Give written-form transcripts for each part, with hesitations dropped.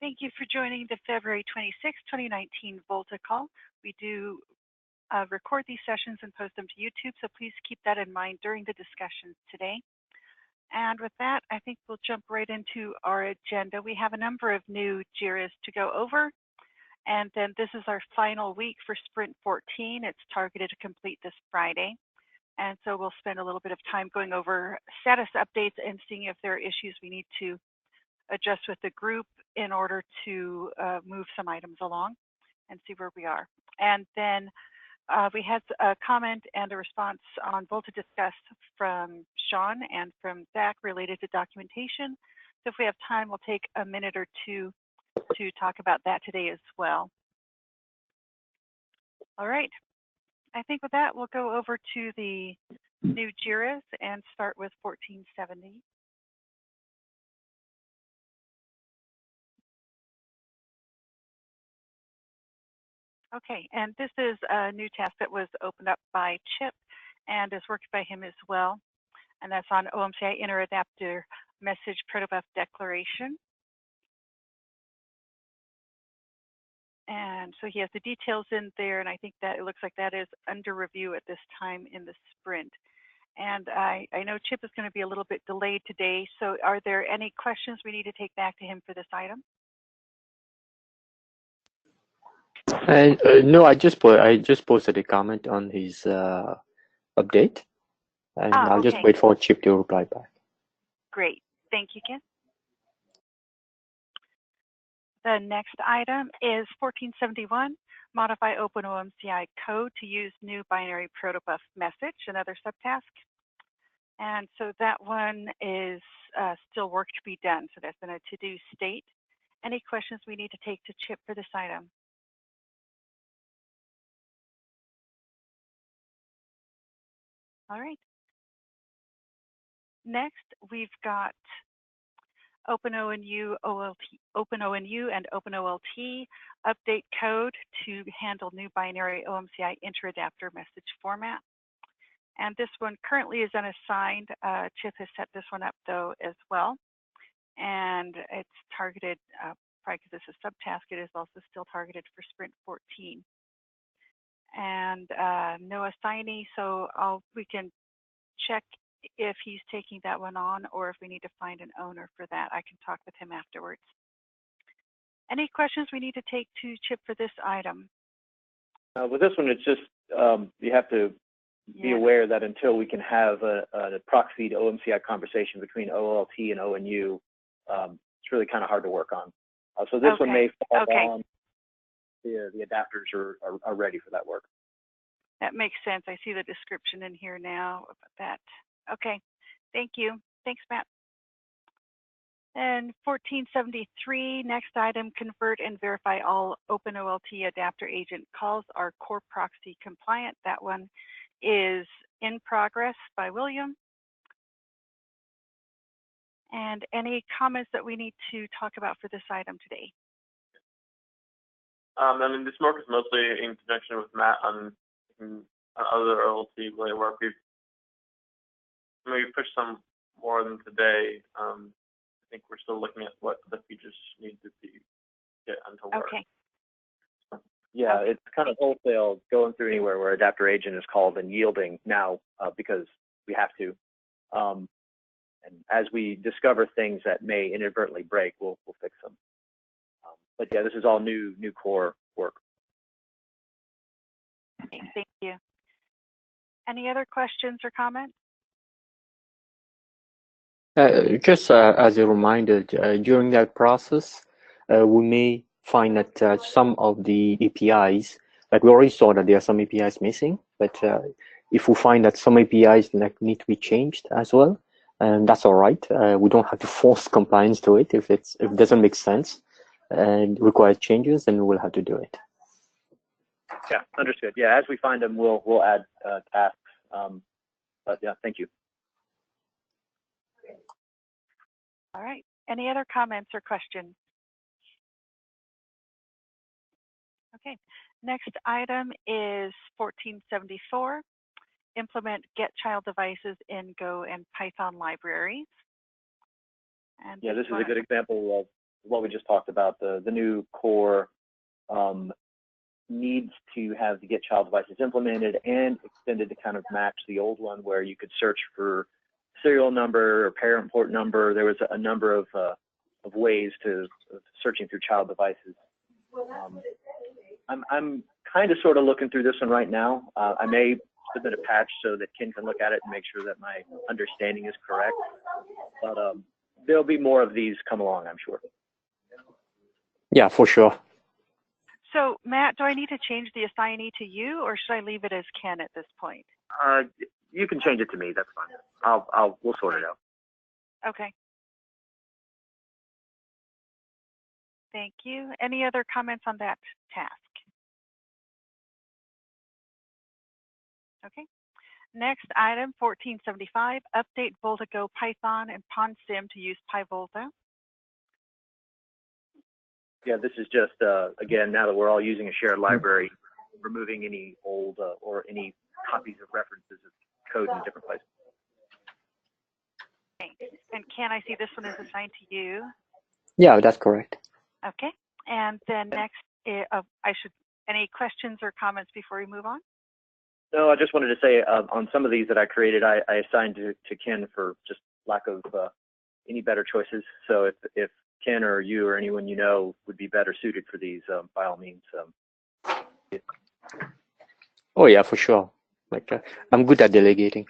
Thank you for joining the February 26, 2019 VOLTHA call. We do record these sessions and post them to YouTube, so please keep that in mind during the discussions today. And with that, I think we'll jump right into our agenda. We have a number of new JIRAs to go over, and then this is our final week for Sprint 14. It's targeted to complete this Friday. And so we'll spend a little bit of time going over status updates and seeing if there are issues we need to adjust with the group in order to move some items along and see where we are. And then we had a comment and a response on VOLTHA Discuss from Sean and from Zach related to documentation. So if we have time, we'll take a minute or two to talk about that today as well. All right. I think with that, we'll go over to the new JIRAs and start with 1470. Okay, and this is a new task that was opened up by Chip and is worked by him as well. And that's on OMCI Inter-Adapter Message Protobuf Declaration. And so he has the details in there, and I think that it looks like that is under review at this time in the sprint. And I know Chip is going to be a little bit delayed today, so are there any questions we need to take back to him for this item? No, I just posted a comment on his update, and I'll okay. just wait for Chip to reply back. Great, thank you, Ken. The next item is 1471, modify OpenOMCI code to use new binary protobuf message, another subtask. And so that one is still work to be done. So that's in a to-do state. Any questions we need to take to Chip for this item? All right. Next, we've got OpenONU and OpenOLT update code to handle new binary OMCI inter-adapter message format. And this one currently is unassigned. Chip has set this one up though as well. And it's targeted, probably because this is a subtask, it is also still targeted for Sprint 14. And no assignee, so we can check if he's taking that one on or if we need to find an owner for that. I can talk with him afterwards. Any questions we need to take to Chip for this item? With this one, it's just you have to be aware that until we can have a proxied OMCI conversation between OLT and ONU, it's really kind of hard to work on. So this one may fall on the adapters are ready for that work. That makes sense. I see the description in here now about that. Okay, thank you. Thanks, Matt. And 1473, next item, convert and verify all OpenOLT adapter agent calls are core proxy compliant. That one is in progress by William. And any comments that we need to talk about for this item today? I mean, this work is mostly in conjunction with Matt on other OLT related work. We've pushed some more than today. I think we're still looking at what the features need to get into work. Okay. Yeah, it's kind of wholesale going through anywhere where adapter agent is called and yielding now because we have to. And as we discover things that may inadvertently break, we'll fix them. But yeah, this is all new core work. Okay, thank you. Any other questions or comments? Just as a reminder, during that process, we may find that some of the APIs, like we already saw that there are some APIs missing, but if we find that some APIs need to be changed as well, and that's all right. We don't have to force compliance to it. If it doesn't make sense and requires changes, then we'll have to do it. Yeah, understood. Yeah, as we find them, we'll add tasks. But yeah, thank you. All right. Any other comments or questions? Okay. Next item is 1474. Implement get child devices in Go and Python libraries. And yeah, this is a good example what we just talked about. The new core needs to have the get child devices implemented and extended to kind of match the old one, where you could search for serial number or parent port number. There was a number of ways of searching through child devices. I'm kind of sort of looking through this one right now. I may submit a patch so that Ken can look at it and make sure that my understanding is correct. But there'll be more of these come along, I'm sure. Yeah, for sure. So, Matt, do I need to change the assignee to you, or should I leave it as Ken at this point? You can change it to me. That's fine. We'll sort it out. Okay. Thank you. Any other comments on that task? Okay. Next item, 1475, update VOLTHA Go Python and PondSim to use PyVolta. Yeah, this is just, again, now that we're all using a shared library, removing any old or any copies of references of code in different places. Okay. And Ken, I see this one is assigned to you. Yeah, that's correct. Okay. And then next, any questions or comments before we move on? No, I just wanted to say on some of these that I created, I assigned to Ken for just lack of any better choices. So if Ken or you or anyone you know would be better suited for these, by all means. Oh yeah, for sure. Like I'm good at delegating.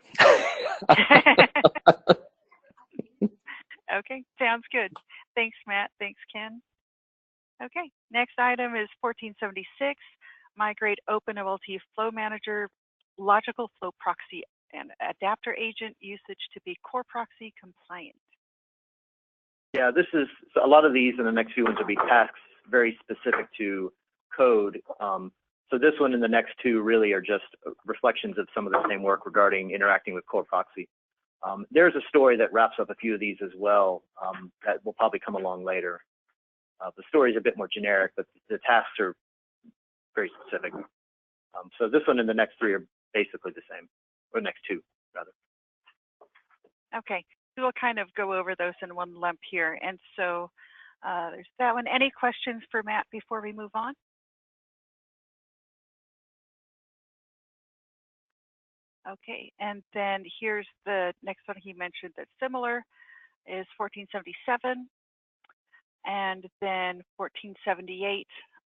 Okay, sounds good. Thanks, Matt. Thanks, Ken. Okay, next item is 1476, migrate OpenOLT Flow Manager, Logical Flow Proxy, and Adapter Agent usage to be Core Proxy compliant. Yeah, this is a lot of these, and the next few ones will be tasks very specific to code. So this one and the next two really are just reflections of some of the same work regarding interacting with Core Proxy. There's a story that wraps up a few of these as well that will probably come along later. The story is a bit more generic, but the tasks are very specific. So this one and the next three are basically the same, or next two, rather. Okay, so we'll kind of go over those in one lump here. And so there's that one. Any questions for Matt before we move on? Okay, and then here's the next one he mentioned that's similar is 1477, and then 1478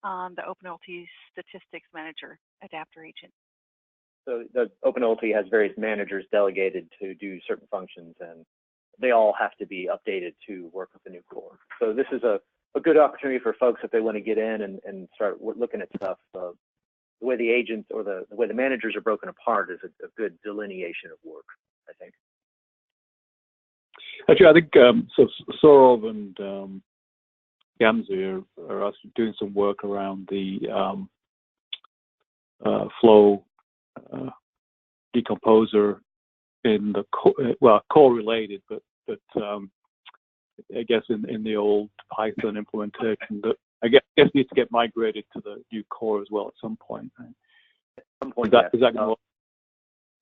on the OpenOLT Statistics Manager Adapter Agent. So the OpenOLT has various managers delegated to do certain functions, and they all have to be updated to work with the new core. So this is a good opportunity for folks if they want to get in and start looking at stuff. The way the agents or the way the managers are broken apart is a good delineation of work, I think. Actually, I think so Saurav and Gamze are actually doing some work around the flow decomposer in the core related, but I guess in the old Python implementation that I guess needs to get migrated to the new core as well at some point. Right? At some point, is that going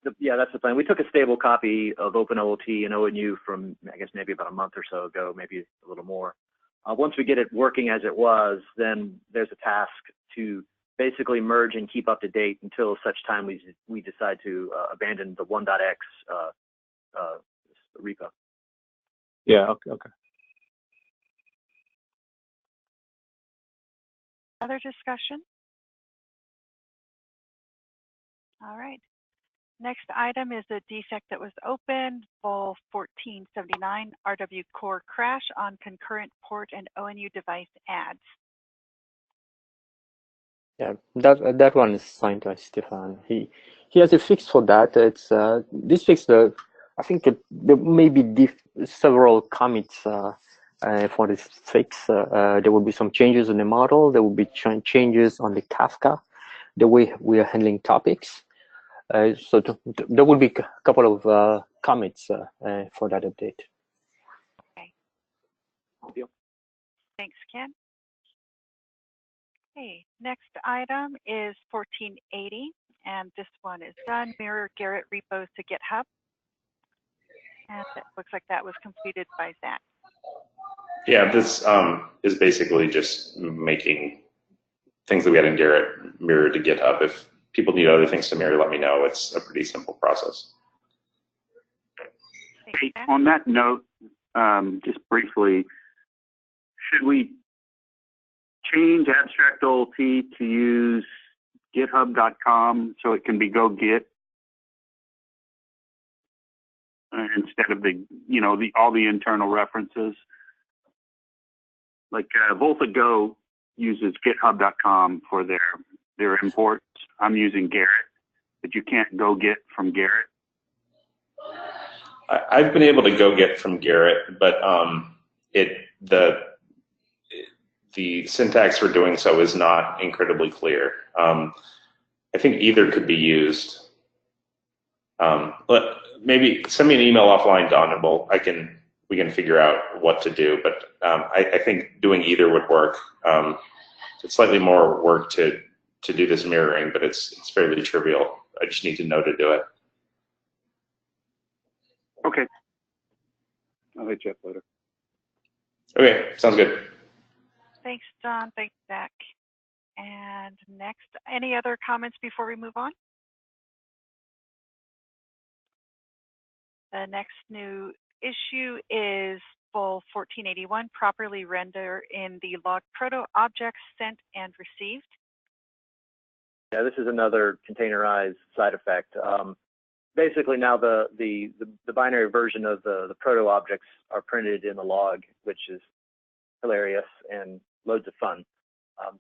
to yeah, that's the plan. We took a stable copy of OpenOLT and ONU from, I guess, maybe about a month or so ago, maybe a little more. Once we get it working as it was, then there's a task to basically merge and keep up to date until such time we decide to abandon the 1.x repo. Yeah, okay. Other discussion? All right. Next item is a defect that was opened, vol 1479, RW core crash on concurrent port and ONU device adds. Yeah, that one is assigned to Stefan. He has a fix for that. It's this fix. I think there may be several commits for this fix. There will be some changes in the model. There will be changes on the Kafka, the way we are handling topics. So there will be a couple of commits for that update. Okay. Thanks, Ken. Okay, next item is 1480, and this one is done. Mirror Garrett repos to GitHub. And it looks like that was completed by Zach. Yeah, this is basically just making things that we had in Garrett mirror to GitHub. If people need other things to mirror, let me know. It's a pretty simple process. Hey, on that note, just briefly, should we change abstract OLT to use github.com so it can be go get instead of the, you know, all the internal references? Like VOLTHA Go uses github.com for their imports. I'm using Garrett, but you can't go get from Garrett. I've been able to go get from Garrett, but the syntax for doing so is not incredibly clear. I think either could be used. But maybe send me an email offline, Don, and we can figure out what to do. But I think doing either would work. It's slightly more work to do this mirroring, but it's fairly trivial. I just need to know to do it. Okay. I'll hit you up later. Okay, sounds good. Thanks, Don. Thanks, Zach. And next, any other comments before we move on? The next new issue is full 1481, properly render in the log proto objects sent and received. Yeah, this is another containerized side effect. Basically, now the binary version of the proto objects are printed in the log, which is hilarious and loads of fun.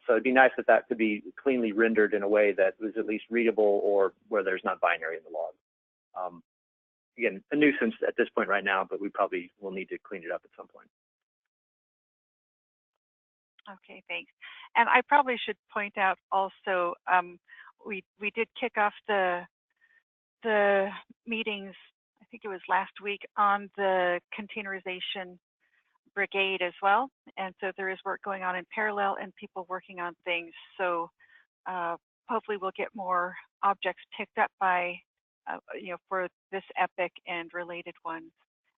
So it'd be nice if that could be cleanly rendered in a way that was at least readable or where there's not binary in the log. Again, a nuisance at this point right now, but we probably will need to clean it up at some point. Okay, thanks. And I probably should point out also, we did kick off the meetings, I think it was last week, on the containerization brigade as well. And so there is work going on in parallel and people working on things. So hopefully we'll get more objects picked up by, you know, for this epic and related ones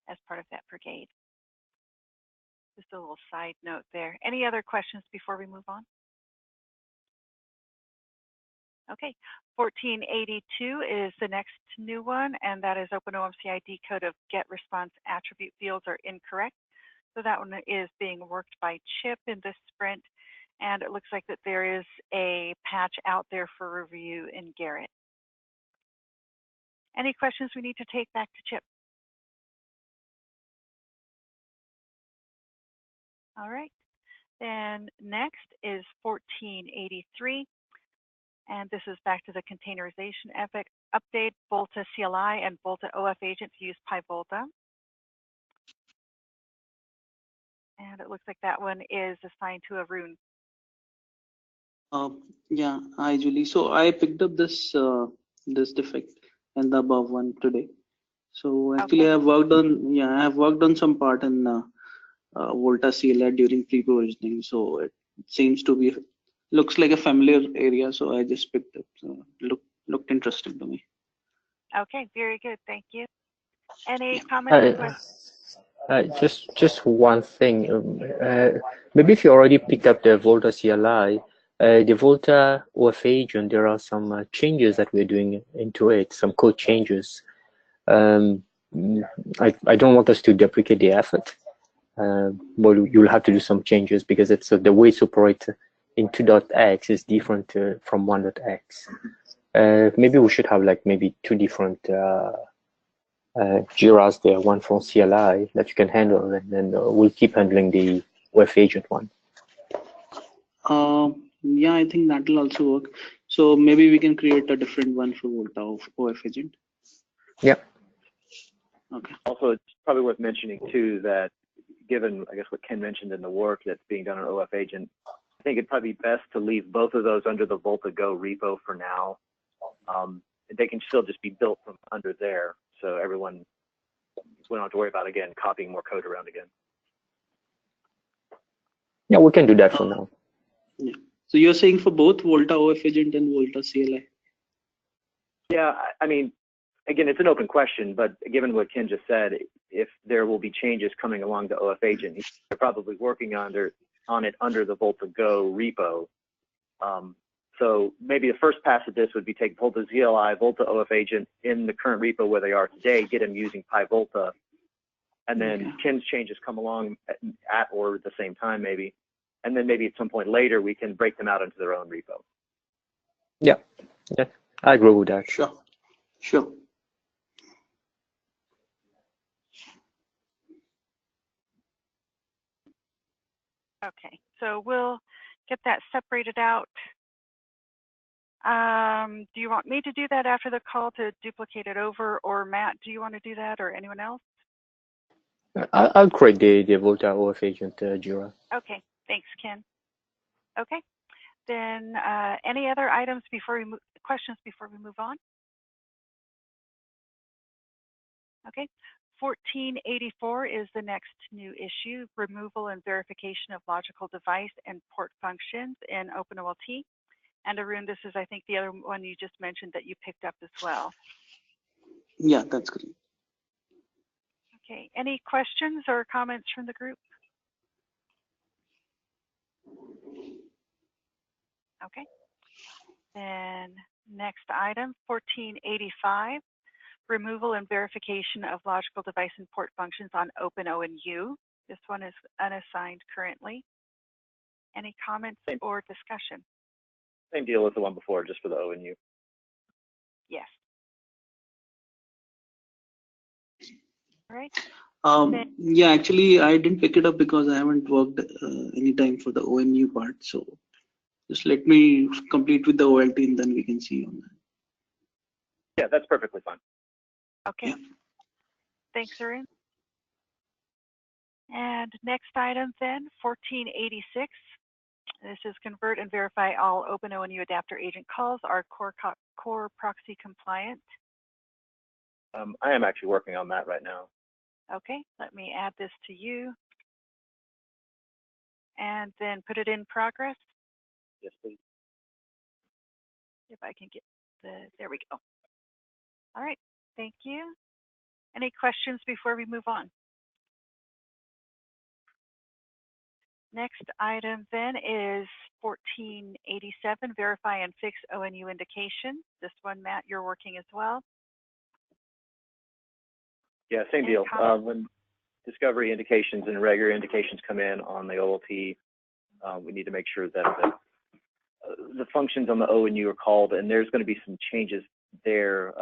as part of that brigade. Just a little side note there. Any other questions before we move on? Okay, 1482 is the next new one, and that is OpenOMC ID code of get response attribute fields are incorrect. So that one is being worked by Chip in this sprint, and it looks like that there is a patch out there for review in Garrett. Any questions we need to take back to Chip? All right, then next is 1483. And this is back to the containerization epic update. VOLTHA CLI and VOLTHA OF agents use PyVolta. And it looks like that one is assigned to Arun. Yeah, hi Julie. So I picked up this this defect and the above one today. So actually, Okay. I have worked on some part in VOLTHA CLI during pre-provisioning. So it seems to be looks like a familiar area. So I just picked it. So looked interesting to me. Okay, very good. Thank you. Any comments or questions? Just one thing. Maybe if you already picked up the VOLTHA CLI, the VOLTHA OF agent, there are some changes that we're doing into it, some code changes. I don't want us to deprecate the effort, but you'll have to do some changes because it's the way to operate in 2.x is different from 1.x. Maybe we should have like maybe two different JIRAs there, one from CLI that you can handle, and then we'll keep handling the OF agent one. Yeah, I think that will also work. So maybe we can create a different one for VOLTHA OF agent. Yeah. Okay. Also, it's probably worth mentioning too that given, I guess, what Ken mentioned in the work that's being done on OF agent, I think it'd probably be best to leave both of those under the VOLTHA Go repo for now. They can still just be built from under there, so everyone we don't have to worry about again copying more code around again. Yeah, we can do that for now. Yeah. So you're saying for both VOLTHA OF agent and VOLTHA CLI? Yeah, I mean, again, it's an open question, but given what Ken just said, if there will be changes coming along the OF agent, they're probably working on it under the VOLTHA Go repo. So maybe the first pass at this would be take VOLTHA ZLI, VOLTHA OF agent in the current repo where they are today, get them using PyVolta, and then Ken's changes come along at or at the same time maybe, and then maybe at some point later we can break them out into their own repo. Yeah, I agree with that. Sure. Okay, so we'll get that separated out. Do you want me to do that after the call to duplicate it over, or Matt, do you want to do that, or anyone else? I'll create the VOLTHA OF agent, Jira. Okay, thanks, Ken. Okay, then any other items before we questions before we move on? Okay, 1484 is the next new issue, removal and verification of logical device and port functions in OpenOLT. And Arun, this is, I think, the other one you just mentioned that you picked up as well. Yeah, that's great. Okay, any questions or comments from the group? Okay, then next item, 1485, removal and verification of logical device and port functions on OpenONU. This one is unassigned currently. Any comments or discussion? Same deal as the one before, just for the ONU. Yes. All right. Yeah, actually, I didn't pick it up because I haven't worked any time for the ONU part. So just let me complete with the OLT and then we can see on that. Yeah, that's perfectly fine. Okay. Yeah. Thanks, Arun. And next item then, 1486. This is convert and verify all OpenONU adapter agent calls are core proxy compliant. I am actually working on that right now. Okay, let me add this to you. And then put it in progress. Yes, please. If I can get there we go. All right, thank you. Any questions before we move on? Next item then is 1487, verify and fix ONU indication. This one, Matt, you're working as well. Yeah, same deal. When discovery indications and regular indications come in on the OLT, we need to make sure that the functions on the ONU are called, and there's going to be some changes there.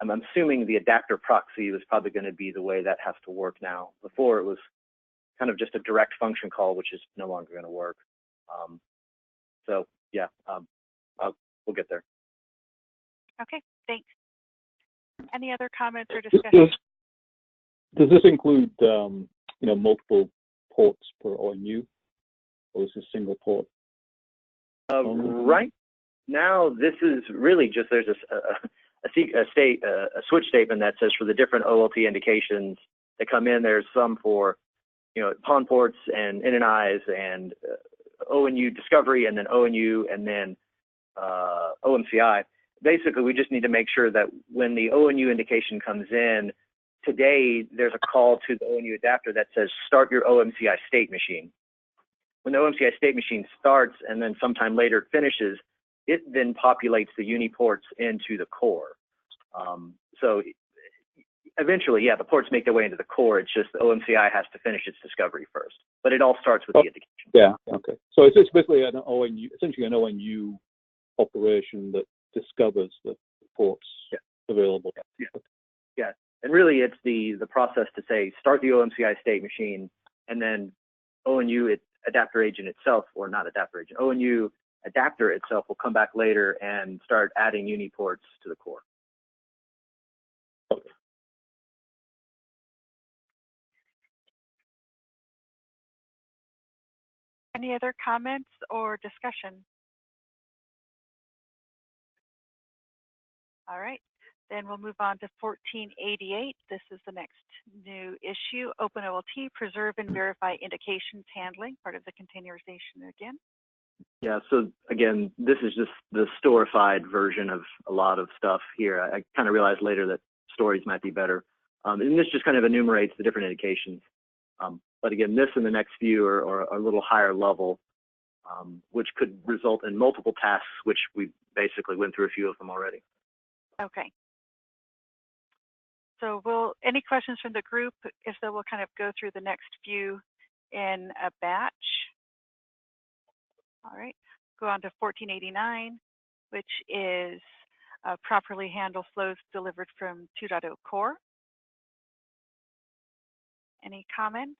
I'm assuming the adapter proxy is probably going to be the way that has to work now. Before it was kind of just a direct function call, which is no longer going to work. So yeah, we'll get there. Okay, thanks. Any other comments or discussion? Does this include multiple ports per ONU, or is this single port? Right now, this is really just there's a switch statement that says for the different OLT indications that come in, there's some for PON ports and NNIs and ONU discovery and then ONU and then OMCI. Basically, we just need to make sure that when the ONU indication comes in, today there's a call to the ONU adapter that says start your OMCI state machine. When the OMCI state machine starts and then sometime later it finishes, it then populates the uni ports into the core. So eventually, yeah, the ports make their way into the core. It's just the OMCI has to finish its discovery first. But it all starts with the indication. Yeah, okay. So it's basically an ONU, essentially an ONU operation that discovers the ports available. Yeah, and really it's the process to say start the OMCI state machine, and then ONU adapter agent itself, or not adapter agent, ONU adapter itself will come back later and start adding uni ports to the core. Okay. Any other comments or discussion? All right, then we'll move on to 1488. This is the next new issue, OpenOLT, preserve and verify indications handling, part of the containerization again. Yeah, so again, this is just the storified version of a lot of stuff here. I kind of realized later that stories might be better. And this just kind of enumerates the different indications. But again, this and the next few are a little higher level, which could result in multiple tasks, which we basically went through a few of them already. Okay. So any questions from the group? If so, we'll kind of go through the next few in a batch. All right, go on to 1489, which is properly handle flows delivered from 2.0 core. Any comment?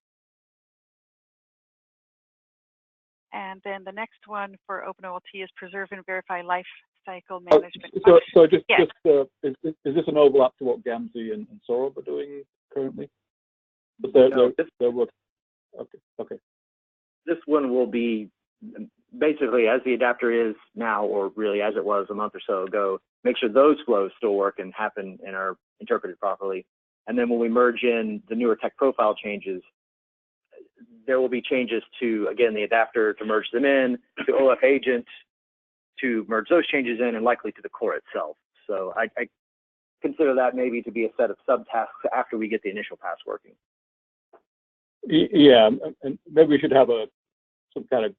And then the next one for OpenOLT is preserve and verify life cycle management. So just, yes. is this an overlap to what Gamzee and Sorab are doing currently? But they're working. Okay. This one will be basically as the adapter is now, or really as it was a month or so ago, make sure those flows still work and happen and are interpreted properly. And then when we merge in the newer tech profile changes, there will be changes to, again, the adapter to merge them in, to OF agent to merge those changes in, and likely to the core itself. So I consider that maybe to be a set of subtasks after we get the initial pass working. Yeah, and maybe we should have some kind of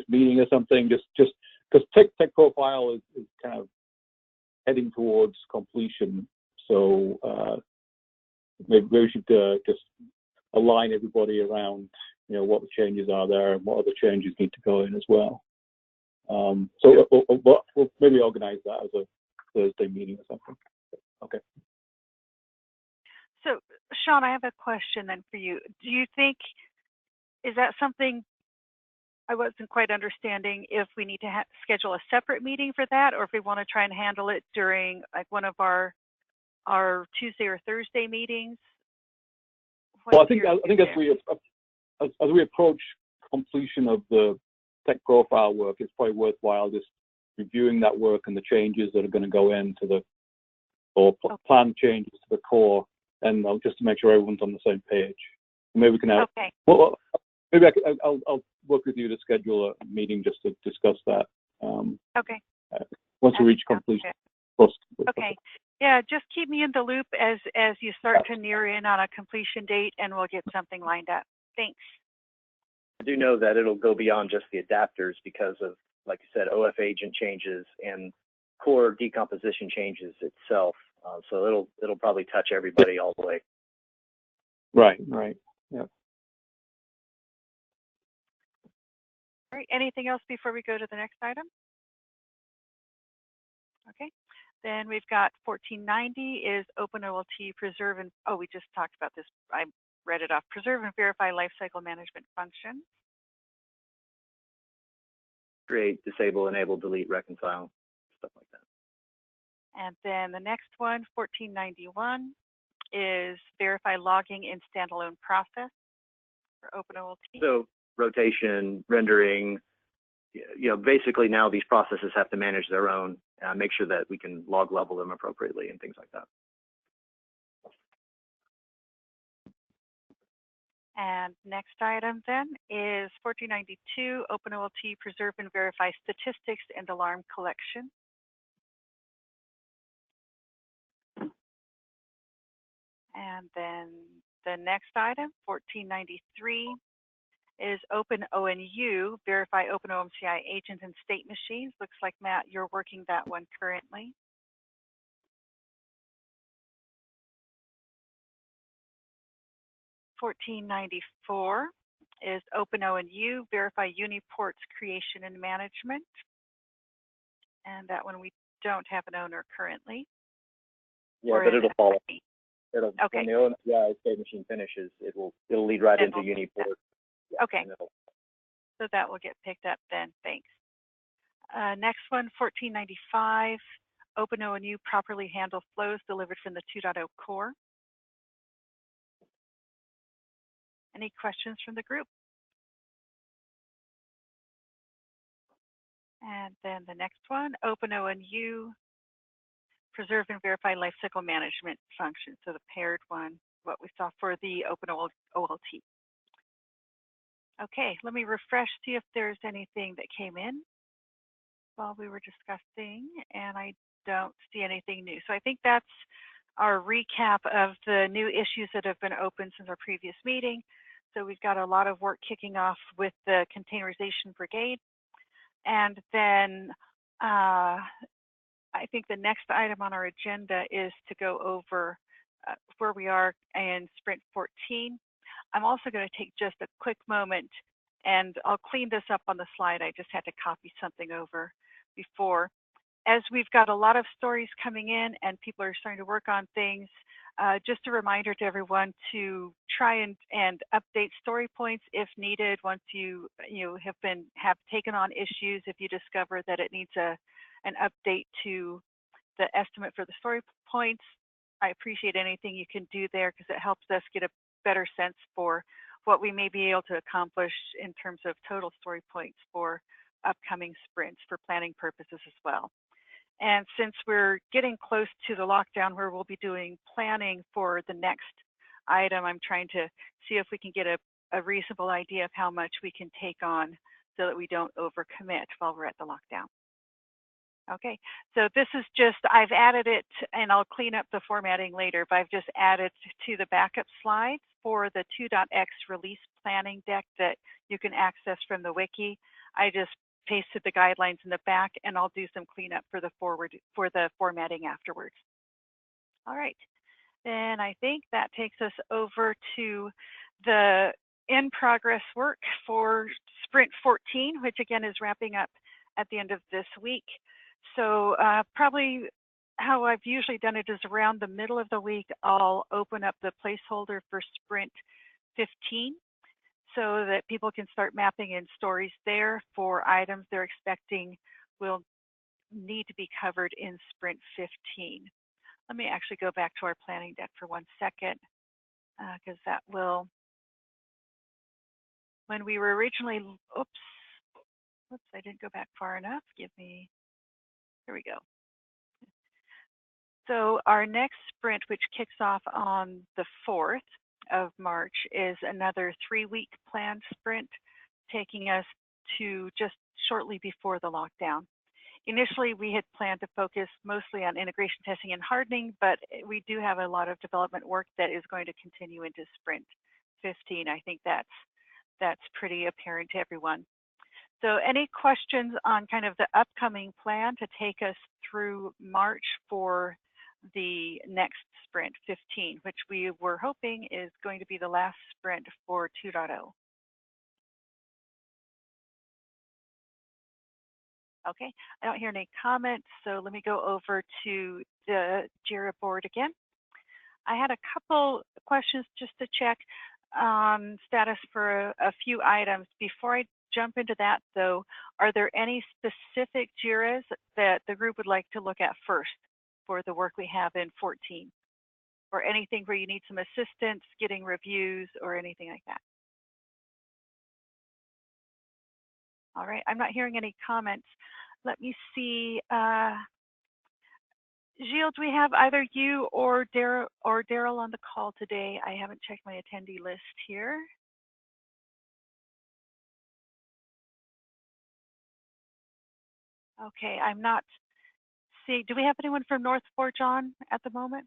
meeting or something, just because tech profile is kind of heading towards completion. So maybe we should just align everybody around, what the changes are there and what other changes need to go in as well. So we'll maybe organize that as a Thursday meeting or something. Okay. So Sean, I have a question then for you. Do you think, is that something I wasn't quite understanding, if we need to schedule a separate meeting for that, or if we want to try and handle it during like one of our Tuesday or Thursday meetings? Well, I think as we approach completion of the tech profile work, it's probably worthwhile just reviewing that work and the changes that are going to go into plan changes to the core, and just to make sure everyone's on the same page. Maybe we can have. Okay. Well, maybe I'll work with you to schedule a meeting just to discuss that. Okay. Once we reach completion. Okay. Yeah, just keep me in the loop as you start to near in on a completion date, and we'll get something lined up. Thanks. I do know that it'll go beyond just the adapters because of, like you said, OF agent changes and core decomposition changes itself. So it'll probably touch everybody all the way. Right. Yeah. All right. Anything else before we go to the next item? Okay. Then we've got 1490 is OpenOLT preserve and, we just talked about this. I read it off. Preserve and verify lifecycle management function. Create, disable, enable, delete, reconcile, stuff like that. And then the next one, 1491, is verify logging in standalone process for OpenOLT. So rotation, rendering, basically now these processes have to manage their own, make sure that we can log level them appropriately and things like that. And next item then is 1492, OpenOLT preserve and verify statistics and alarm collection. And then the next item, 1493, is OpenONU, verify OpenOMCI agents and state machines. Looks like, Matt, you're working that one currently. $14.94 is OpenONU, verify Uniport's creation and management. And that one we don't have an owner currently. Yeah, but it'll follow. Okay. When the OMCI state machine finishes, it'll lead right into Uniport. Yeah, okay. So that will get picked up then. Thanks. Next one, 1495, OpenONU properly handle flows delivered from the 2.0 core. Any questions from the group? And then the next one, OpenONU preserve and verify lifecycle management function. So the paired one, what we saw for the OpenOLT. Okay, let me refresh, see if there's anything that came in while we were discussing, and I don't see anything new. So I think that's our recap of the new issues that have been open since our previous meeting. So we've got a lot of work kicking off with the containerization brigade. And then I think the next item on our agenda is to go over where we are in Sprint 14. I'm also going to take just a quick moment, and I'll clean this up on the slide. I just had to copy something over before. As we've got a lot of stories coming in and people are starting to work on things, just a reminder to everyone to try and update story points if needed. Once you have taken on issues, if you discover that it needs an update to the estimate for the story points, I appreciate anything you can do there because it helps us get a better sense for what we may be able to accomplish in terms of total story points for upcoming sprints for planning purposes as well. And since we're getting close to the lockdown where we'll be doing planning for the next item, I'm trying to see if we can get a reasonable idea of how much we can take on so that we don't overcommit while we're at the lockdown. Okay, so this is just, I've added it, and I'll clean up the formatting later, but I've just added to the backup slides for the 2.x release planning deck that you can access from the wiki. I just pasted the guidelines in the back, and I'll do some cleanup for the formatting afterwards. All right, then I think that takes us over to the in-progress work for Sprint 14, which again is wrapping up at the end of this week. So probably how I've usually done it is around the middle of the week, I'll open up the placeholder for Sprint 15 so that people can start mapping in stories there for items they're expecting will need to be covered in Sprint 15. Let me actually go back to our planning deck for 1 second because that will, when we were originally, oops, I didn't go back far enough. Give me, here we go. So our next sprint, which kicks off on the 4th of March, is another 3-week planned sprint, taking us to just shortly before the lockdown. Initially, we had planned to focus mostly on integration testing and hardening, but we do have a lot of development work that is going to continue into Sprint 15. I think that's pretty apparent to everyone. So any questions on kind of the upcoming plan to take us through March for the next Sprint 15, which we were hoping is going to be the last sprint for 2.0. Okay, I don't hear any comments, so let me go over to the JIRA board again. I had a couple questions just to check on status for a few items. Before I jump into that, though, are there any specific JIRAs that the group would like to look at first for the work we have in 14? Or anything where you need some assistance getting reviews or anything like that? All right, I'm not hearing any comments. Let me see. Gilles, do we have either you or Daryl on the call today? I haven't checked my attendee list here. Okay, I'm not seeing. Do we have anyone from North Fork on at the moment?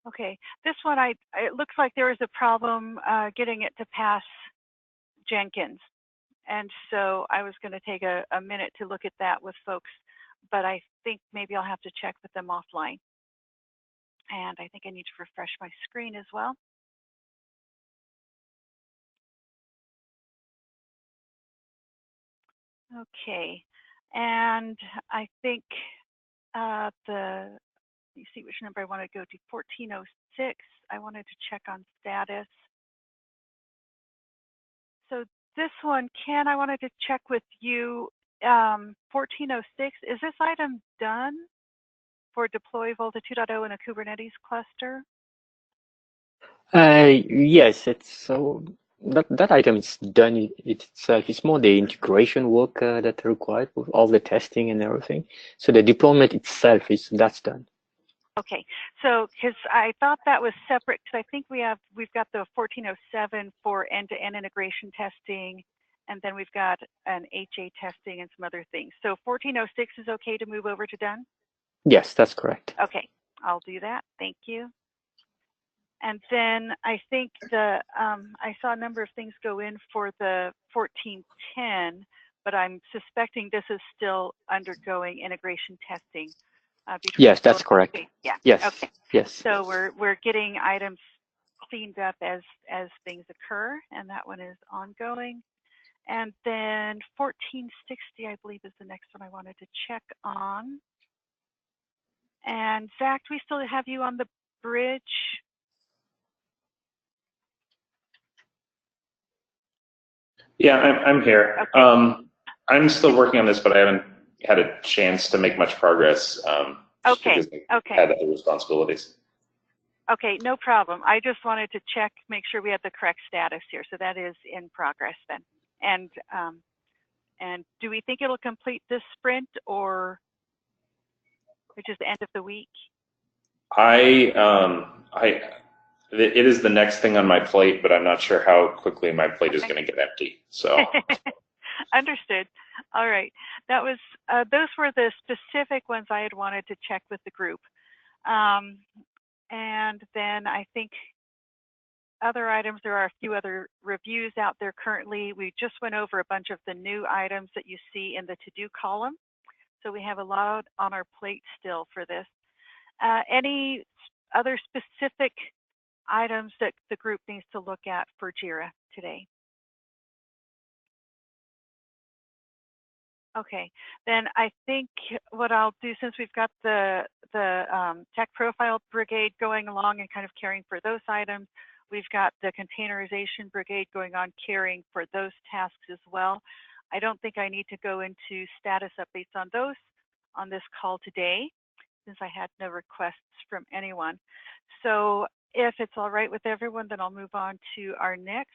Okay, this one, it looks like there is a problem getting it to pass Jenkins. And so I was going to take a minute to look at that with folks, but I think maybe I'll have to check with them offline. And I think I need to refresh my screen as well. Okay, and I think let me see which number I want to go to, 1406. I wanted to check on status. So this one, Ken, I wanted to check with you. 1406, is this item done for deploy VOLTHA 2.0 in a Kubernetes cluster? Yes, it's so that item is done itself. It's more the integration work that's required with all the testing and everything. So the deployment itself that's done. Okay, so because I thought that was separate, because I think we've got the 1407 for end-to-end integration testing, and then we've got an HA testing and some other things. So 1406 is okay to move over to done? Yes, that's correct. Okay, I'll do that. Thank you. And then I think I saw a number of things go in for the 1410, but I'm suspecting this is still undergoing integration testing. Yes, that's correct. Yeah. Yes. Okay. Yes. So we're getting items cleaned up as things occur, and that one is ongoing. And then 1460, I believe, is the next one I wanted to check on. And Zach, do we still have you on the bridge? Yeah, I'm here. Okay. I'm still working on this, but I haven't had a chance to make much progress. Okay. Because I had other responsibilities. Okay, no problem. I just wanted to check, make sure we had the correct status here. So that is in progress then. And do we think it'll complete this sprint, or which is the end of the week? It is the next thing on my plate, but I'm not sure how quickly my plate is going to get empty. So. Understood. All right. That was those were the specific ones I had wanted to check with the group. And then I think other items, there are a few other reviews out there currently. We just went over a bunch of the new items that you see in the to-do column. So we have a lot on our plate still for this. Any other specific items that the group needs to look at for JIRA today? Okay, then I think what I'll do, since we've got the tech profile brigade going along and kind of caring for those items, we've got the containerization brigade going on caring for those tasks as well. I don't think I need to go into status updates on those on this call today, since I had no requests from anyone. So if it's all right with everyone, then I'll move on to our next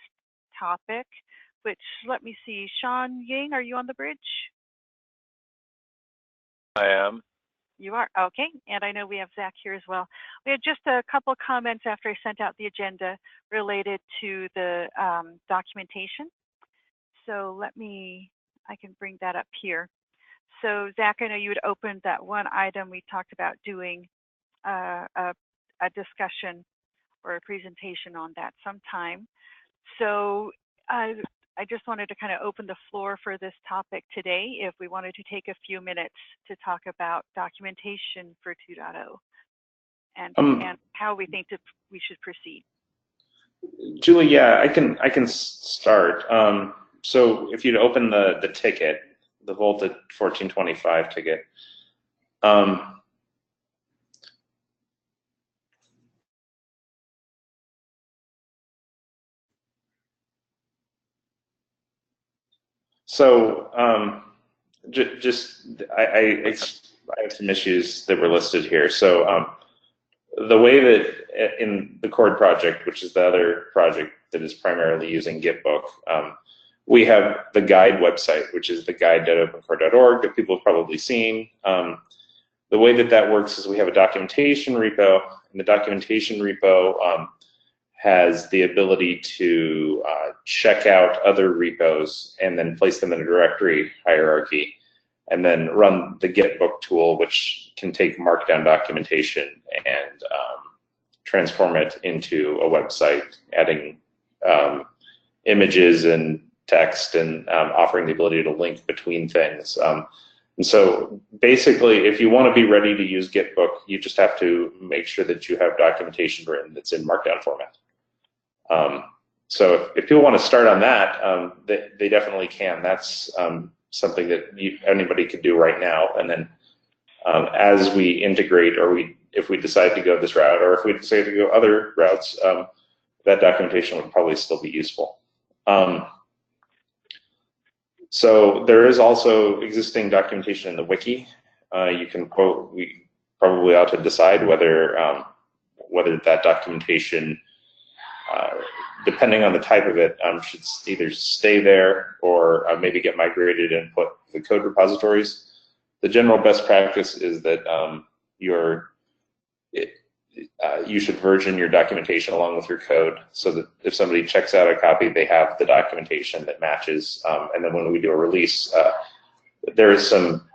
topic, which, let me see, Sean Ying, are you on the bridge? I am. You are? Okay. And I know we have Zach here as well. We had just a couple comments after I sent out the agenda related to the documentation. So I can bring that up here. So Zach, I know you had opened that one item. We talked about doing a discussion or a presentation on that sometime. So I just wanted to kind of open the floor for this topic today, if we wanted to take a few minutes to talk about documentation for 2.0 and how we think that we should proceed. Julie, yeah, I can start. So if you'd open the ticket, the VOLTHA 1425 ticket. So I have some issues that were listed here. So the way that in the CORD project, which is the other project that is primarily using Gitbook, we have the guide website, which is the guide.opencore.org that people have probably seen. The way that works is we have a documentation repo, and the documentation repo has the ability to check out other repos and then place them in a directory hierarchy, and then run the Gitbook tool, which can take markdown documentation and transform it into a website, adding images and text and offering the ability to link between things. And so basically, if you want to be ready to use Gitbook, you just have to make sure that you have documentation written that's in markdown format. So if people want to start on that, they definitely can. That's something that anybody could do right now. And then as we integrate, or if we decide to go this route, or if we decide to go other routes, that documentation would probably still be useful. So there is also existing documentation in the wiki. You can quote. We probably ought to decide whether that documentation, depending on the type of it, should either stay there or maybe get migrated and put the code repositories. The general best practice is that your you should version your documentation along with your code, so that if somebody checks out a copy, they have the documentation that matches. And then when we do a release, there is some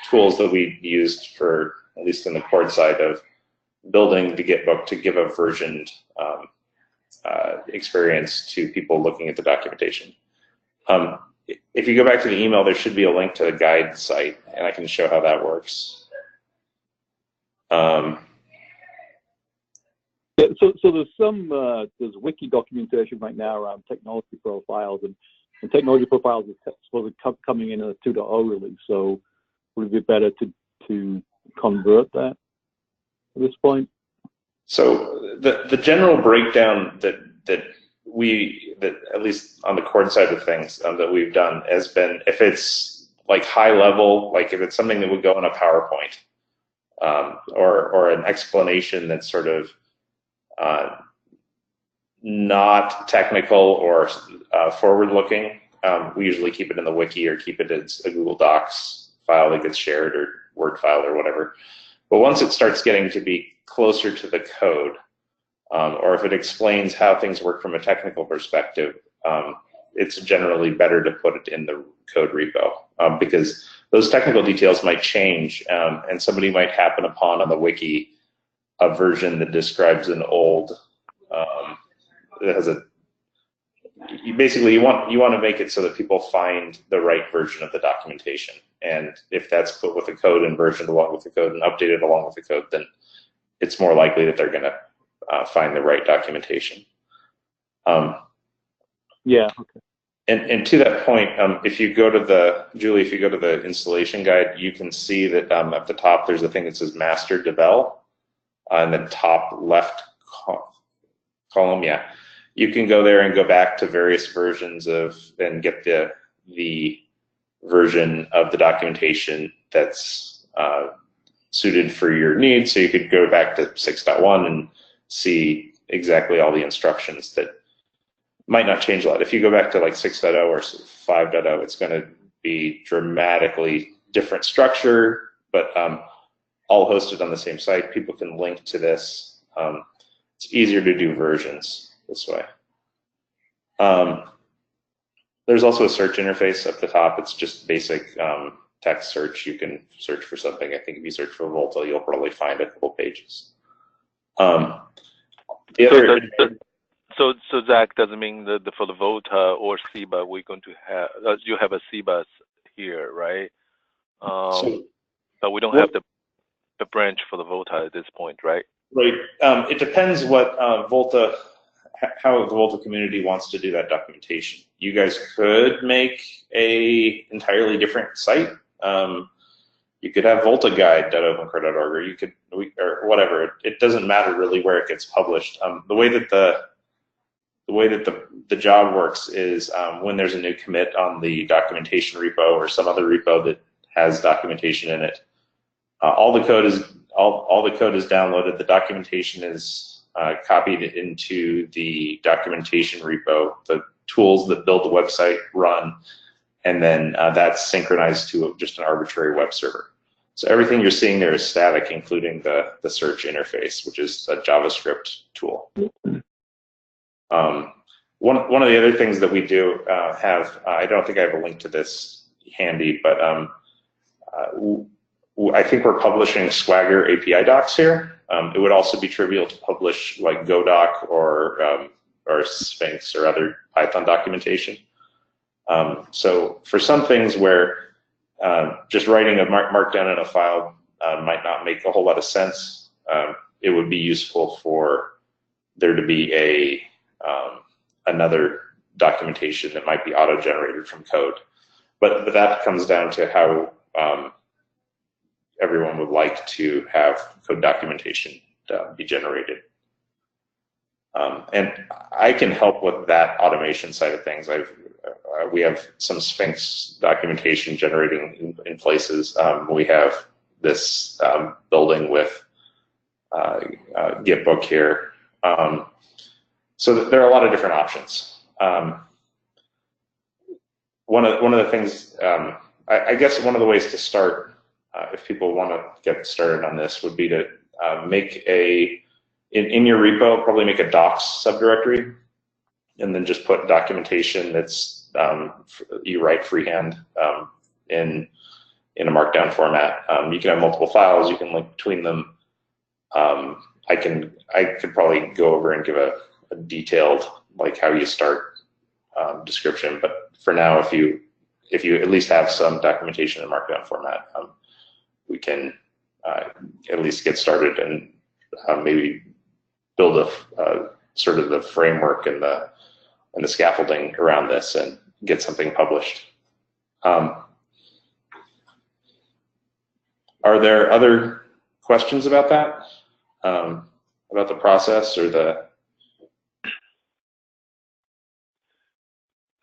tools that we used for, at least in the core side of building the Git book, to give a versioned experience to people looking at the documentation. If you go back to the email, there should be a link to the guide site, and I can show how that works. So there's wiki documentation right now around technology profiles, and technology profiles is supposed to coming in a 2.0 release. So would it be better to convert that at this point? So the general breakdown that at least on the core side of things that we've done has been, if it's like high level, like if it's something that would go in a PowerPoint, or an explanation that's sort of not technical or forward-looking, we usually keep it in the wiki or keep it as a Google Docs file that gets shared, or Word file or whatever. But once it starts getting to be closer to the code, or if it explains how things work from a technical perspective, it's generally better to put it in the code repo, because those technical details might change, and somebody might happen upon on the wiki a version that describes an old, that has basically you want to make it so that people find the right version of the documentation, and if that's put with the code and versioned along with the code and updated along with the code, then it's more likely that they're going to find the right documentation. Yeah. Okay. And to that point, if you go to Julie, if you go to the installation guide, you can see that at the top there's a thing that says Master Devel in the top left column. Yeah, you can go there and go back to various versions and get the version of the documentation that's suited for your needs. So you could go back to 6.1 and see exactly all the instructions that might not change a lot. If you go back to like 6.0 or 5.0, it's going to be dramatically different structure, but all hosted on the same site. People can link to this. It's easier to do versions this way. There's also a search interface up the top. It's just basic text search. You can search for something. I think if you search for VOLTHA, you'll probably find a couple pages. So Zach, doesn't mean that for the VOLTHA or CIBA, we're going to have, you have a CIBA here, right? But we don't have the branch for the VOLTHA at this point, right? Right. It depends what VOLTHA, how the VOLTHA community wants to do that documentation. You guys could make a entirely different site. You could have voltaguide.opencore.org, or you could, or whatever. It doesn't matter really where it gets published. The way that the job works is when there's a new commit on the documentation repo or some other repo that has documentation in it, all the code is downloaded. The documentation is copied into the documentation repo. The tools that build the website run, and then that's synchronized to just an arbitrary web server. So everything you're seeing there is static, including the search interface, which is a JavaScript tool. One of the other things that we do have, I don't think I have a link to this handy, but I think we're publishing Swagger API docs here. It would also be trivial to publish like GoDoc or Sphinx or other Python documentation. So for some things where just writing a markdown in a file might not make a whole lot of sense, it would be useful for there to be another documentation that might be auto-generated from code. But that comes down to how everyone would like to have code documentation be generated. And I can help with that automation side of things. We have some Sphinx documentation generating in places. We have this building with Git book here. So there are a lot of different options. One of the things, I guess one of the ways to start, if people want to get started on this, would be to make in your repo, probably make a docs subdirectory, and then just put documentation that's you write freehand in a markdown format. You can have multiple files. You can link between them. I could probably go over and give a detailed, like how you start description. But for now, if you at least have some documentation in markdown format, we can at least get started and maybe build a sort of the framework and the scaffolding around this and get something published. Are there other questions about that? About the process or the?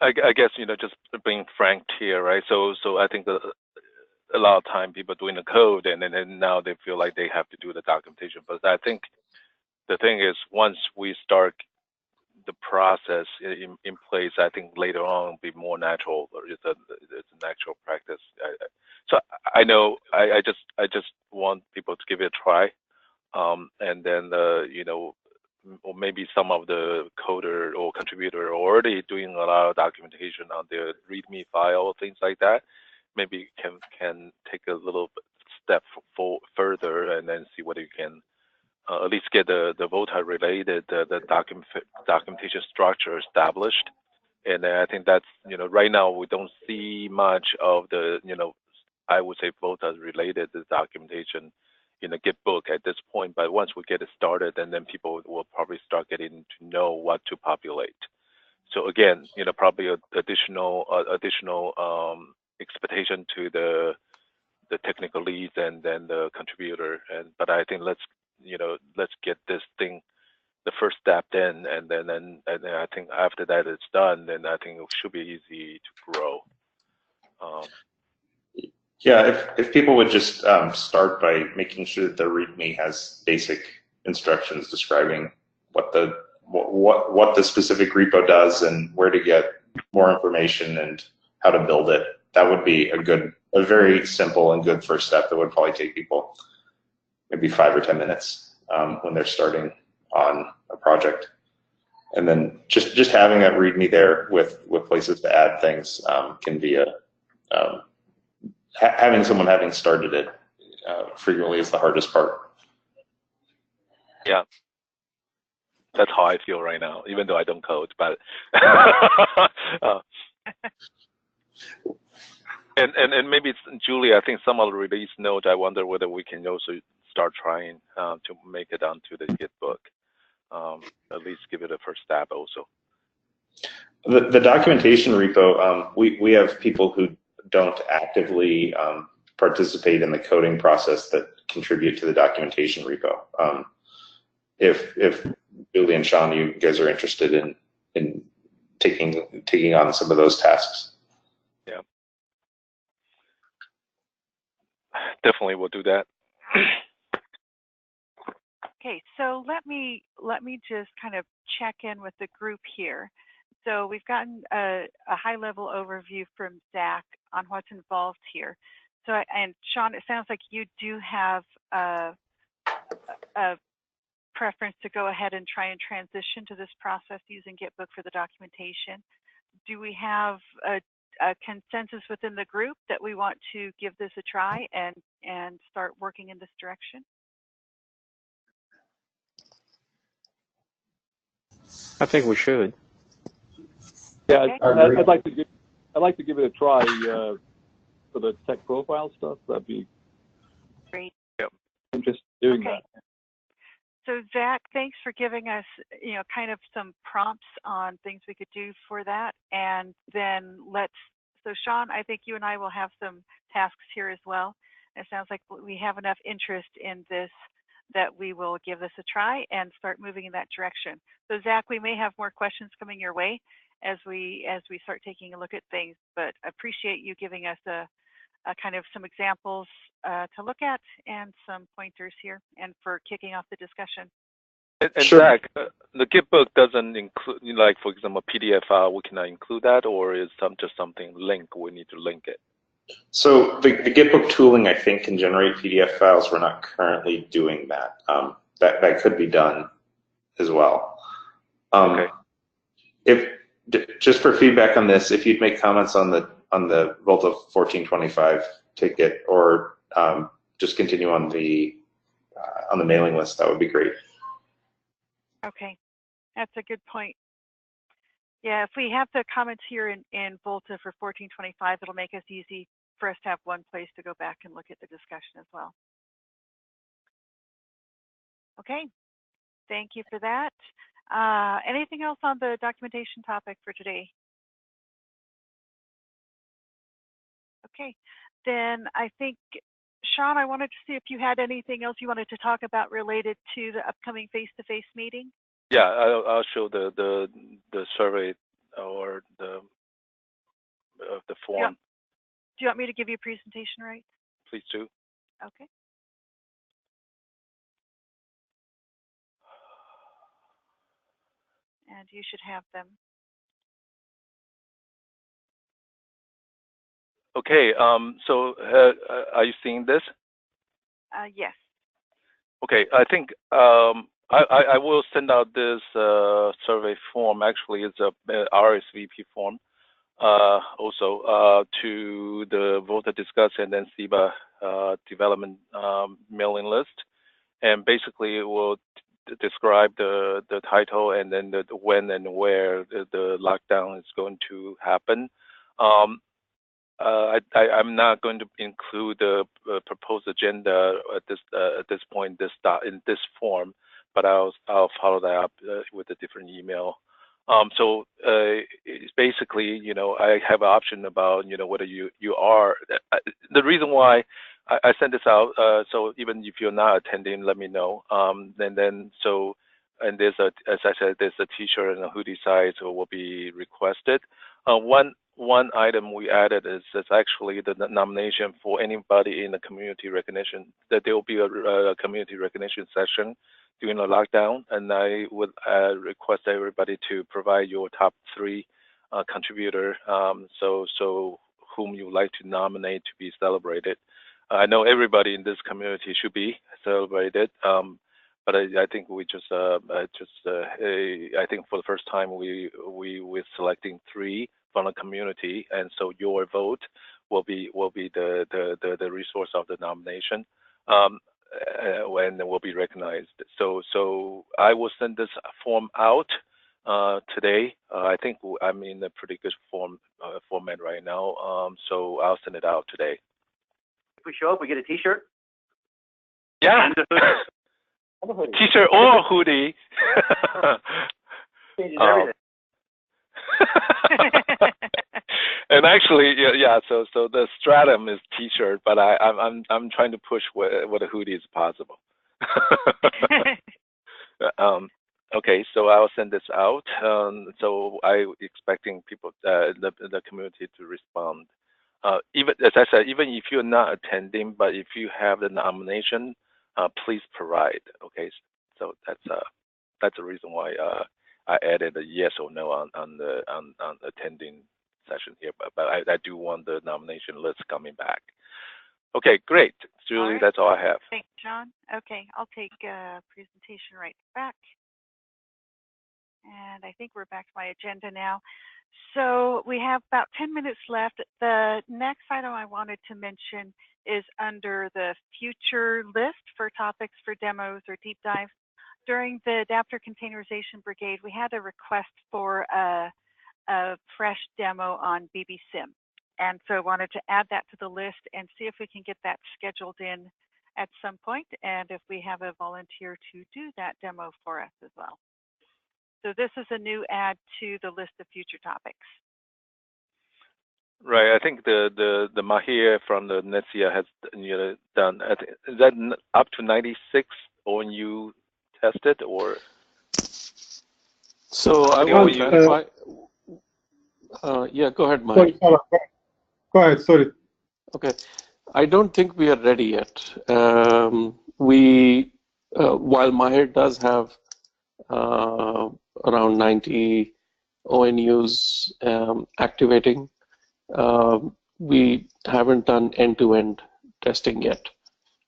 I guess, just being frank here, right? So I think a lot of time people doing the code and now they feel like they have to do the documentation. But I think the thing is, once we start the process in place, I think later on it'll be more natural, or it's a natural practice. So I know I just want people to give it a try, and then or maybe some of the coder or contributor are already doing a lot of documentation on their README file, things like that. Maybe can take a little step further and then see whether you can at least get the VOLTHA related the documentation structure established. And I think that's right now we don't see much of the I would say VOLTHA related documentation in a Git book at this point. But once we get it started, and then people will probably start getting to know what to populate. So again, probably additional expectation to the technical leads and then the contributor. But I think let's get this thing, the first step in, and then I think after that it's done, then I think it should be easy to grow. Yeah, if people would just start by making sure that the README has basic instructions describing what the specific repo does and where to get more information and how to build it, that would be a very simple and good first step that would probably take people maybe 5 or 10 minutes when they're starting on a project. And then just having that README there with places to add things can be having someone having started it frequently is the hardest part. Yeah, that's how I feel right now, even though I don't code. But and maybe it's Julie. I think some of the release notes. I wonder whether we can also start trying to make it onto the Git book. At least give it a first step also. The documentation repo, we have people who don't actively participate in the coding process that contribute to the documentation repo. If Julie and Sean, you guys are interested in taking on some of those tasks. Yeah, definitely we'll do that. Okay, so let me just kind of check in with the group here. So we've gotten a high-level overview from Zach on what's involved here. So, and Sean, it sounds like you do have a preference to go ahead and try and transition to this process using Gitbook for the documentation. Do we have a consensus within the group that we want to give this a try and start working in this direction? I think we should. Yeah, Okay. I'd like to give it a try for the tech profile stuff. That'd be great. Yep. I'm just doing that. So Zach, thanks for giving us, kind of some prompts on things we could do for that. And then so Sean, I think you and I will have some tasks here as well. It sounds like we have enough interest in this that we will give this a try and start moving in that direction. So Zach, we may have more questions coming your way as we start taking a look at things, but I appreciate you giving us a kind of some examples to look at and some pointers here and for kicking off the discussion. And Sure. Zach, the Gitbook doesn't include, like for example, PDF file, we cannot include that, or is just something link, we need to link it? So the Gitbook tooling, I think, can generate PDF files. We're not currently doing that. That could be done as well. Okay. Just for feedback on this, if you'd make comments on the VOLTHA 1425 ticket, or just continue on the mailing list, that would be great. Okay, that's a good point. Yeah, if we have the comments here in VOLTHA for 1425, it'll make us easy for us to have one place to go back and look at the discussion as well. Okay, thank you for that. Anything else on the documentation topic for today? Okay, then I think, Sean, I wanted to see if you had anything else you wanted to talk about related to the upcoming face-to-face meeting. Yeah, I'll show the survey or the form. Do you want me to give you a presentation, right? Please do. Okay. And you should have them. Okay. So are you seeing this? Yes. Okay. I think I will send out this survey form. Actually, it's a RSVP form. Also to the VOLTHA Discuss and then SIBA development mailing list, and basically it will describe the title and then the when and where the lockdown is going to happen. I'm not going to include the proposed agenda at this point in this form, but I'll follow that up with a different email. So it's basically, I have an option about, whether you are. The reason why I sent this out, so even if you're not attending, let me know. And there's as I said, there's a T-shirt and a hoodie size will be requested. One item we added is actually the nomination for anybody in the community recognition. That there will be a community recognition session during the lockdown, and I would request everybody to provide your top 3 contributor, so whom you would like to nominate to be celebrated. I know everybody in this community should be celebrated, but I think we I think for the first time we're selecting 3 from the community, and so your vote will be the resource of the nomination. When it will be recognized. So I will send this form out today. I think I'm in a pretty good format right now. So I'll send it out today. If we show up, we get a T-shirt. Yeah. T-shirt or hoodie. Changes everything. And actually, yeah. So the stratum is T-shirt, but I'm trying to push what a hoodie is possible. Okay, so I'll send this out. So I'm expecting people, the community, to respond. Even as I said, even if you're not attending, but if you have the nomination, please provide. Okay, so that's the reason why I added a yes or no on attending session here, but I do want the nomination list coming back. Okay, great. Julie, that's all I have. Thanks, John. Okay, I'll take presentation right back. And I think we're back to my agenda now. So we have about 10 minutes left. The next item I wanted to mention is under the future list for topics for demos or deep dives. During the Adapter Containerization Brigade, we had a request for a fresh demo on BBSIM. And so I wanted to add that to the list and see if we can get that scheduled in at some point, and if we have a volunteer to do that demo for us as well. So this is a new add to the list of future topics. Right. I think the Mahir from the NETSIA has done. Is that up to 96 ONU tested, or? So I want to clarify. Yeah, go ahead, Mike. Go ahead, sorry. Okay. I don't think we are ready yet. While Mahir does have around 90 ONUs activating, we haven't done end-to-end testing yet.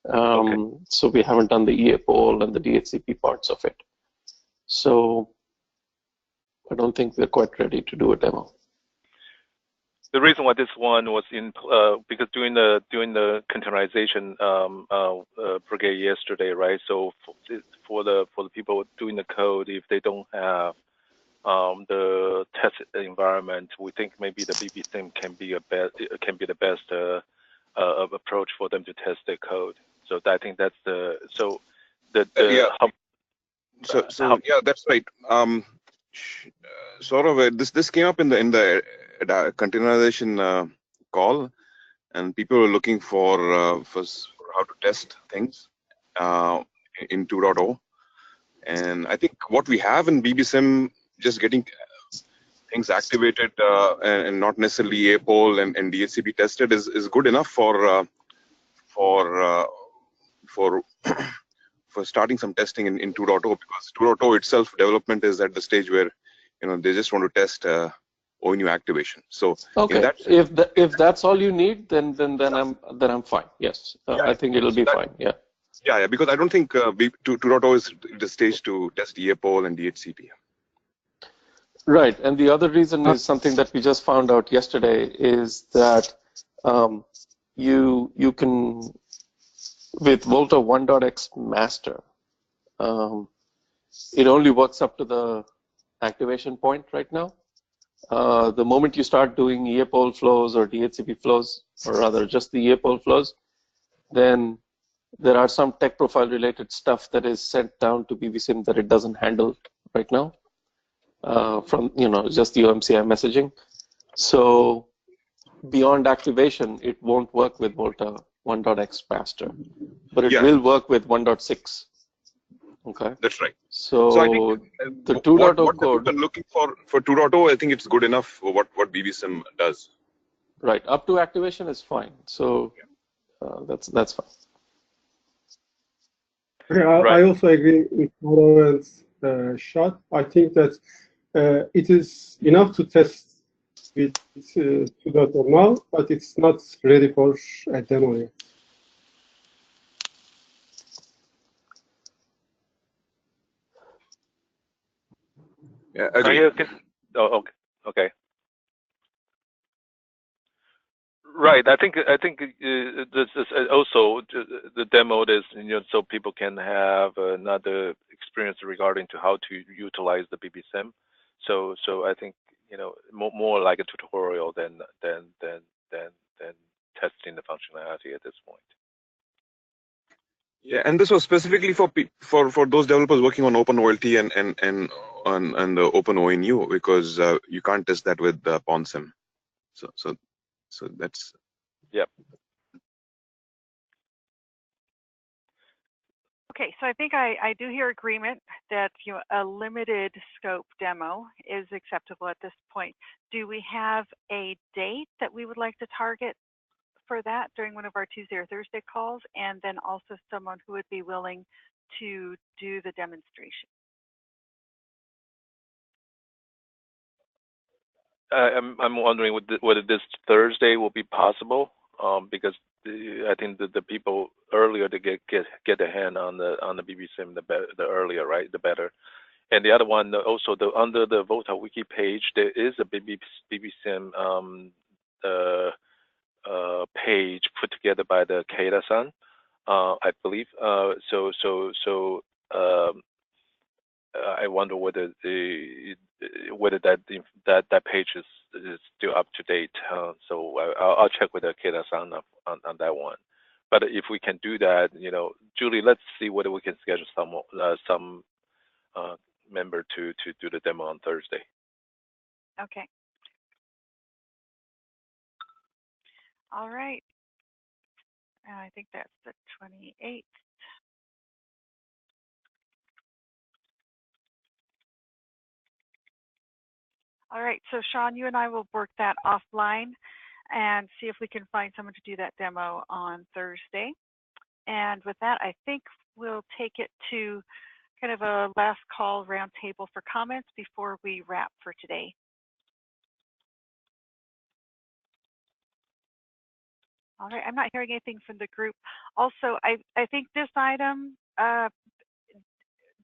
Okay. So we haven't done the EA poll and the DHCP parts of it. So I don't think we're quite ready to do a demo. The reason why this one was in because during the containerization brigade yesterday, right? So for the people doing the code, if they don't have the test environment, we think maybe the BBSIM can be the best approach for them to test their code. So I think that's the yeah. Yeah, that's right. Sort of this came up in the containerization call, and people were looking for how to test things in 2.0. And I think what we have in BBSIM, just getting things activated and not necessarily a poll and DHCP tested is good enough for starting some testing in 2.0, because 2.0 itself development is at the stage where they just want to test ONU activation. So okay, in that sense, if that's all you need, then I'm fine. Yes, yeah, I think it'll be fine. Yeah. Yeah, because I don't think 2.0 is the stage to test EA poll and DHCP. Right, and the other reason is something that we just found out yesterday is that you can, with VOLTHA 1.x master, it only works up to the activation point right now. The moment you start doing EA poll flows or DHCP flows, or rather just the EA poll flows, then there are some tech profile related stuff that is sent down to BBSIM that it doesn't handle right now. From just the OMCI messaging. So beyond activation, it won't work with VOLTHA 1.x master, but it will work with 1.6. Okay. That's right. So I think the 2.0 what code. people are looking for 2.0, I think it's good enough for what BBSIM does. Right, up to activation is fine. So that's fine. Okay, I also agree with Moran's shot. I think that it is enough to test with 2.0 now, but it's not ready for a demo yet. Yeah, agree. Okay. Right. I think this is also the demo is so people can have another experience regarding to how to utilize the BBSIM. So I think more like a tutorial than testing the functionality at this point. Yeah, and this was specifically for those developers working on OpenOLT and on the OpenONU, because you can't test that with PONSIM. So that's. Yep. Okay, so I think I do hear agreement that a limited scope demo is acceptable at this point. Do we have a date that we would like to target for that during one of our Tuesday or Thursday calls, and then also someone who would be willing to do the demonstration? I'm wondering whether this Thursday will be possible, because I think the people earlier to get a hand on the BBSIM, the earlier, right, the better. And the other one also under the VOLTHA wiki page, there is a BBSIM page put together by the Keita-san, I believe. I wonder whether that page is still up to date. So I'll check with the Keita-san on that one. But if we can do that, Julie, let's see whether we can schedule some member to do the demo on Thursday. Okay. All right. I think that's the 28th. All right, so Sean, you and I will work that offline and see if we can find someone to do that demo on Thursday. And with that, I think we'll take it to kind of a last call roundtable for comments before we wrap for today. All right, I'm not hearing anything from the group. Also, I think this item,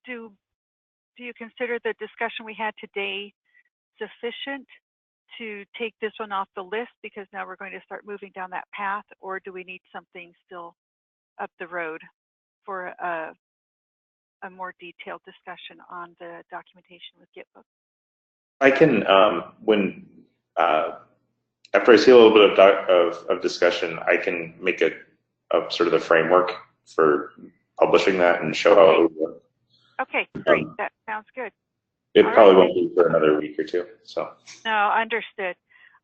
do you consider the discussion we had today sufficient to take this one off the list, because now we're going to start moving down that path, or do we need something still up the road for a more detailed discussion on the documentation with Gitbook? I can, after I see a little bit of discussion, I can make a sort of the framework for publishing that and show how it would work. Okay, great. That sounds good. It probably won't be for another week or two. So. No, understood.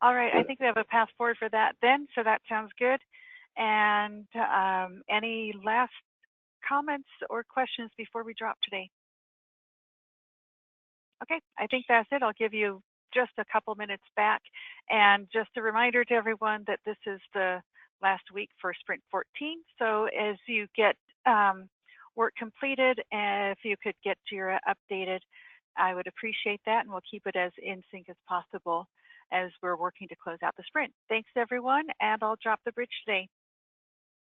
All right, I think we have a path forward for that then, so that sounds good. And any last comments or questions before we drop today? Okay, I think that's it. I'll give you just a couple minutes back. And just a reminder to everyone that this is the last week for Sprint 14. So as you get work completed, if you could get Jira updated, I would appreciate that, and we'll keep it as in sync as possible as we're working to close out the sprint. Thanks, everyone, and I'll drop the bridge today.